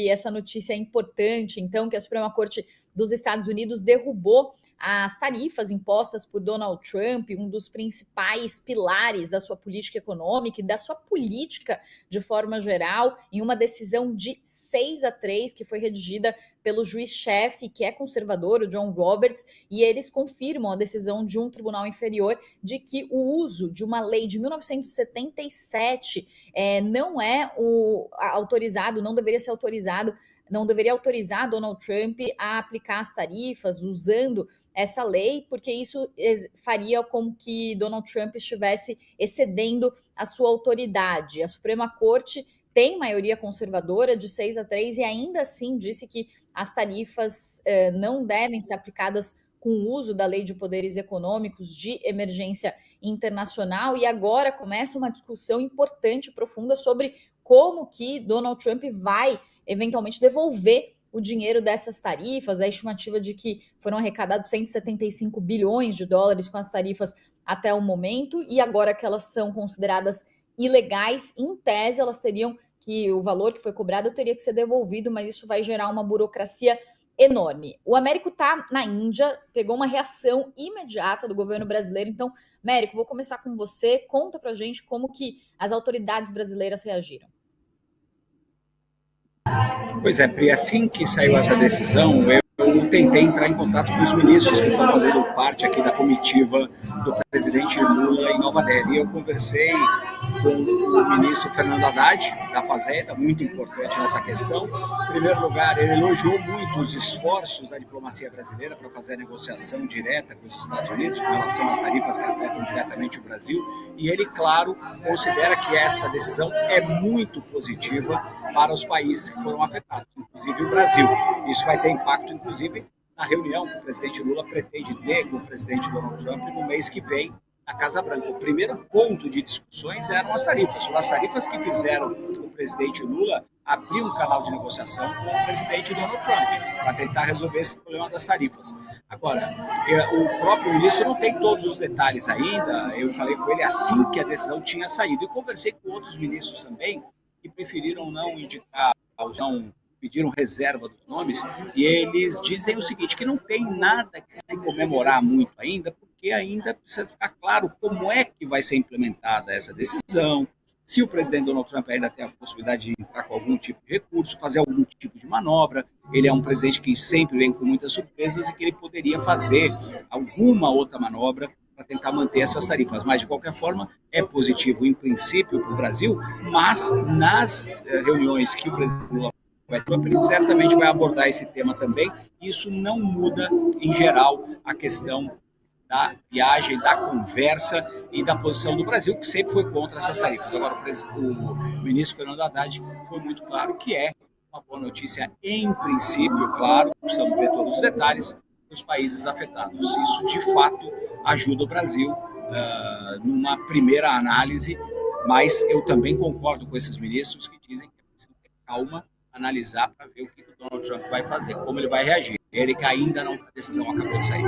essa notícia importante, então, que a Suprema Corte dos Estados Unidos derrubou as tarifas impostas por Donald Trump, um dos principais pilares da sua política econômica e da sua política de forma geral, em uma decisão de 6-3, que foi redigida pelo juiz-chefe, que é conservador, o John Roberts, e eles confirmam a decisão de um tribunal inferior de que o uso de uma lei de 1977 não é autorizado, não deveria ser autorizado, não deveria autorizar Donald Trump a aplicar as tarifas usando essa lei, porque isso faria com que Donald Trump estivesse excedendo a sua autoridade. A Suprema Corte tem maioria conservadora de 6-3 e ainda assim disse que as tarifas não devem ser aplicadas com o uso da Lei de Poderes Econômicos de Emergência Internacional, e agora começa uma discussão importante, profunda, sobre como que Donald Trump vai eventualmente devolver o dinheiro dessas tarifas. A estimativa de que foram arrecadados 175 bilhões de dólares com as tarifas até o momento, e agora que elas são consideradas ilegais, em tese elas teriam que, o valor que foi cobrado teria que ser devolvido, mas isso vai gerar uma burocracia enorme. O Américo está na Índia, pegou uma reação imediata do governo brasileiro. Então, Américo, vou começar com você. Conta pra gente como que as autoridades brasileiras reagiram. Pois é, Pri, assim que saiu essa decisão, eu tentei entrar em contato com os ministros que estão fazendo parte aqui da comitiva do presidente Lula em Nova Delhi. Eu conversei com o ministro Fernando Haddad, da Fazenda, muito importante nessa questão. Em primeiro lugar, ele elogiou muito os esforços da diplomacia brasileira para fazer a negociação direta com os Estados Unidos com relação às tarifas que afetam diretamente o Brasil. E ele, claro, considera que essa decisão é muito positiva para os países que foram afetados, inclusive o Brasil. Isso vai ter impacto, inclusive, na reunião que o presidente Lula pretende ter com o presidente Donald Trump no mês que vem na Casa Branca. O primeiro ponto de discussões eram as tarifas. Foram as tarifas que fizeram o presidente Lula abrir um canal de negociação com o presidente Donald Trump para tentar resolver esse problema das tarifas. Agora, o próprio ministro não tem todos os detalhes ainda. Eu falei com ele assim que a decisão tinha saído. E conversei com outros ministros também que preferiram não indicar, não pediram reserva dos nomes, e eles dizem o seguinte, que não tem nada que se comemorar muito ainda, porque ainda precisa ficar claro como é que vai ser implementada essa decisão, se o presidente Donald Trump ainda tem a possibilidade de entrar com algum tipo de recurso, fazer algum tipo de manobra. Ele é um presidente que sempre vem com muitas surpresas e que ele poderia fazer alguma outra manobra para tentar manter essas tarifas. Mas, de qualquer forma, é positivo, em princípio, para o Brasil, mas nas reuniões que o presidente Lula vai ter, ele certamente vai abordar esse tema também. Isso não muda, em geral, a questão da viagem, da conversa e da posição do Brasil, que sempre foi contra essas tarifas. Agora, o ministro Fernando Haddad foi muito claro que é uma boa notícia, em princípio, claro, precisamos ver todos os detalhes, dos países afetados. Isso, de fato, ajuda o Brasil numa primeira análise, mas eu também concordo com esses ministros que dizem que é preciso ter calma, analisar para ver o que o Donald Trump vai fazer, como ele vai reagir. Ele que ainda não, a decisão acabou de sair.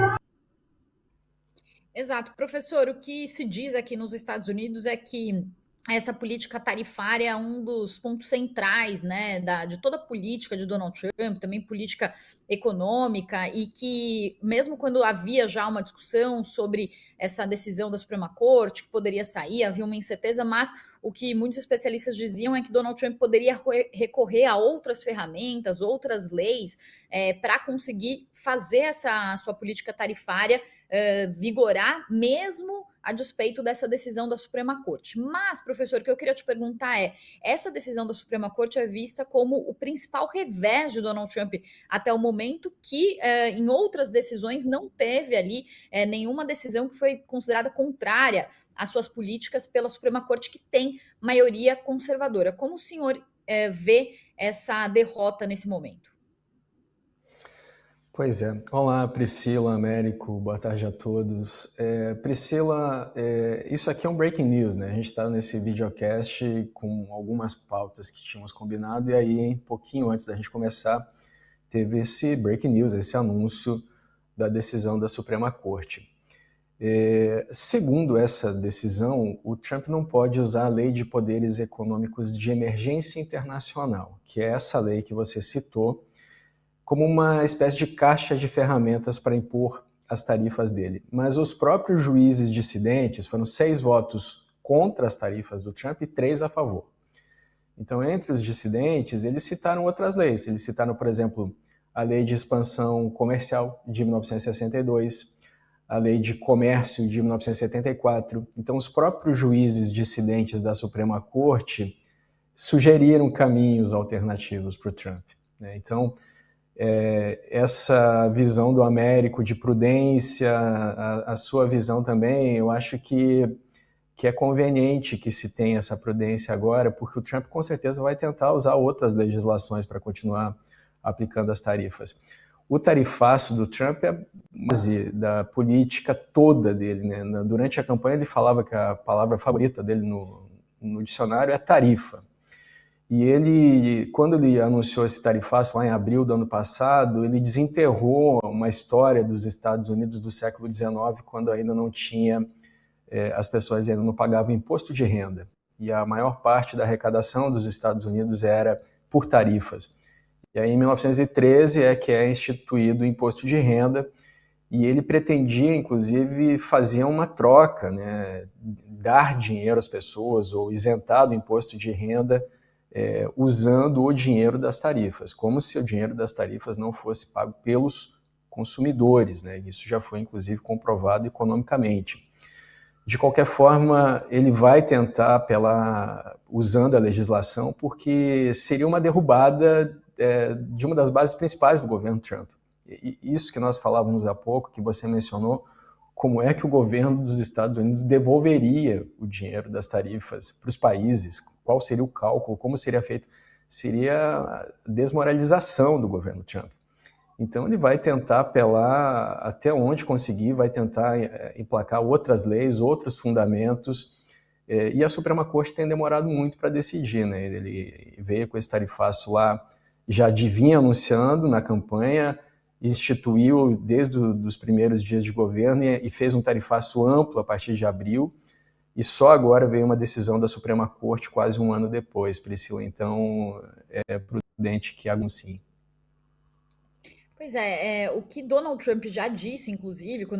Exato. Professor, o que se diz aqui nos Estados Unidos é que essa política tarifária é um dos pontos centrais, né, de toda a política de Donald Trump, também política econômica, e que mesmo quando havia já uma discussão sobre essa decisão da Suprema Corte, que poderia sair, havia uma incerteza, mas o que muitos especialistas diziam é que Donald Trump poderia recorrer a outras ferramentas, outras leis, para conseguir fazer essa sua política tarifária vigorar, mesmo a despeito dessa decisão da Suprema Corte. Mas, professor, o que eu queria te perguntar é, essa decisão da Suprema Corte é vista como o principal revés de Donald Trump até o momento, que em outras decisões não teve ali nenhuma decisão que foi considerada contrária às suas políticas pela Suprema Corte, que tem maioria conservadora. Como o senhor vê essa derrota nesse momento? Pois é. Olá, Priscila, Américo, boa tarde a todos. Priscila, isso aqui é um breaking news, né? A gente está nesse videocast com algumas pautas que tínhamos combinado, e aí, um pouquinho antes da gente começar, teve esse breaking news, esse anúncio da decisão da Suprema Corte. Segundo essa decisão, o Trump não pode usar a Lei de Poderes Econômicos de Emergência Internacional, que é essa lei que você citou, como uma espécie de caixa de ferramentas para impor as tarifas dele. Mas os próprios juízes dissidentes, foram 6 votos contra as tarifas do Trump e 3 a favor. Então, entre os dissidentes, eles citaram outras leis. Eles citaram, por exemplo, a Lei de Expansão Comercial de 1962, a Lei de Comércio de 1974. Então, os próprios juízes dissidentes da Suprema Corte sugeriram caminhos alternativos para o Trump. Então, essa visão do Américo de prudência, a sua visão também, eu acho que é conveniente que se tenha essa prudência agora, porque o Trump com certeza vai tentar usar outras legislações para continuar aplicando as tarifas. O tarifaço do Trump é base da política toda dele, né? Durante a campanha ele falava que a palavra favorita dele no dicionário é tarifa. E ele, quando ele anunciou esse tarifaço lá em abril do ano passado, ele desenterrou uma história dos Estados Unidos do século XIX, quando ainda não tinha, as pessoas ainda não pagavam imposto de renda. E a maior parte da arrecadação dos Estados Unidos era por tarifas. E aí, em 1913, é que é instituído o imposto de renda, e ele pretendia, inclusive, fazer uma troca, né, dar dinheiro às pessoas ou isentar do imposto de renda usando o dinheiro das tarifas, como se o dinheiro das tarifas não fosse pago pelos consumidores, né? Isso já foi, inclusive, comprovado economicamente. De qualquer forma, ele vai tentar usando a legislação, porque seria uma derrubada de uma das bases principais do governo Trump. E isso que nós falávamos há pouco, que você mencionou, como é que o governo dos Estados Unidos devolveria o dinheiro das tarifas para os países, qual seria o cálculo, como seria feito, seria a desmoralização do governo Trump. Então ele vai tentar apelar até onde conseguir, vai tentar emplacar outras leis, outros fundamentos, e a Suprema Corte tem demorado muito para decidir, né? Ele veio com esse tarifaço lá, já vinha anunciando na campanha, instituiu desde os primeiros dias de governo e fez um tarifaço amplo a partir de abril, e só agora veio uma decisão da Suprema Corte quase um ano depois, Priscila. Então é prudente que anuncie. Pois é, o que Donald Trump já disse, inclusive, quando ele